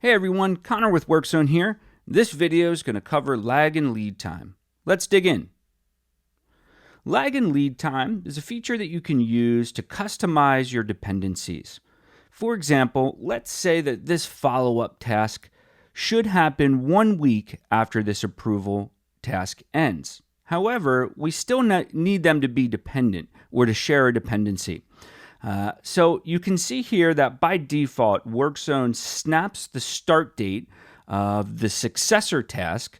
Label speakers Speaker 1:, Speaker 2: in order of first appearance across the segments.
Speaker 1: Hey everyone, Connor with Workzone here. This video is going to cover lag and lead time. Let's dig in. Lag and lead time is a feature that you can use to customize your dependencies. For example, let's say that this follow-up task should happen 1 week after this approval task ends. However, we still need them to be dependent or to share a dependency. So you can see here that by default, Workzone snaps the start date of the successor task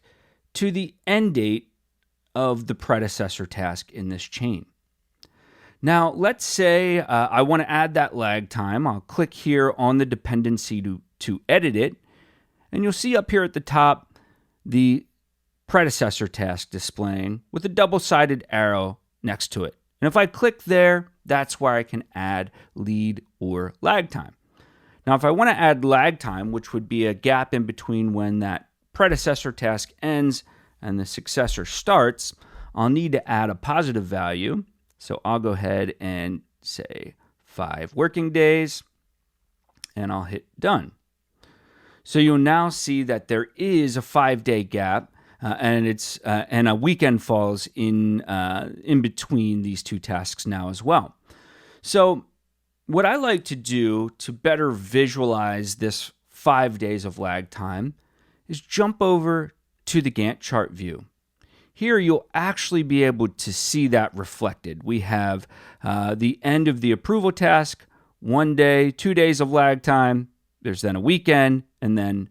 Speaker 1: to the end date of the predecessor task in this chain. Now, let's say I want to add that lag time. I'll click here on the dependency to edit it, and you'll see up here at the top the predecessor task displaying with a double-sided arrow next to it. And if I click there, that's where I can add lead or lag time. Now, if I want to add lag time, which would be a gap in between when that predecessor task ends and the successor starts, I'll need to add a positive value. So I'll go ahead and say 5 working days, and I'll hit done. So you'll now see that there is a 5-day gap, and a weekend falls in between these two tasks now as well. So what I like to do to better visualize this 5 days of lag time is jump over to the Gantt chart view. Here you'll actually be able to see that reflected. We have the end of the approval task, 1 day, 2 days of lag time. There's then a weekend, and then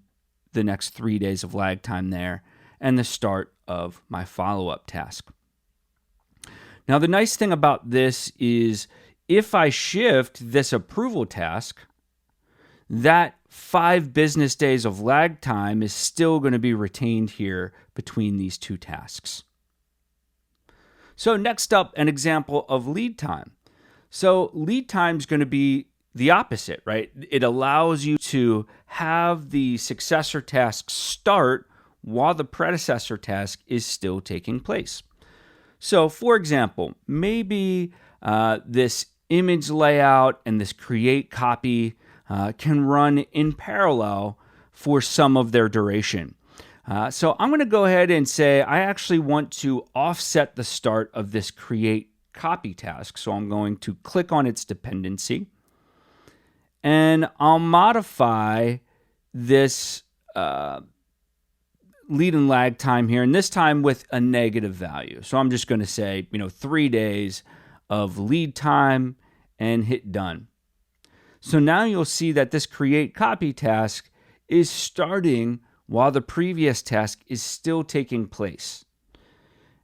Speaker 1: the next 3 days of lag time there, and the start of my follow-up task. Now, the nice thing about this is if I shift this approval task, that 5 business days of lag time is still going to be retained here between these two tasks. So next up, an example of lead time. So lead time is going to be the opposite, right? It allows you to have the successor task start while the predecessor task is still taking place. So for example, maybe this image layout and this create copy can run in parallel for some of their duration. So I'm going to go ahead and say I actually want to offset the start of this create copy task. So I'm going to click on its dependency, and I'll modify this lead and lag time here, and this time with a negative value. So I'm just going to say, 3 days of lead time and hit done. So now you'll see that this create copy task is starting while the previous task is still taking place.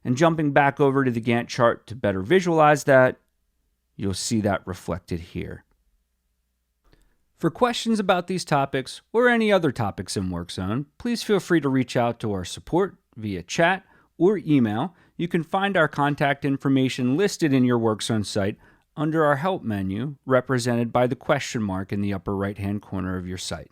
Speaker 1: And jumping back over to the Gantt chart to better visualize that, you'll see that reflected here. For questions about these topics or any other topics in Workzone, please feel free to reach out to our support via chat or email. You can find our contact information listed in your Workzone site under our help menu, represented by the question mark in the upper right-hand corner of your site.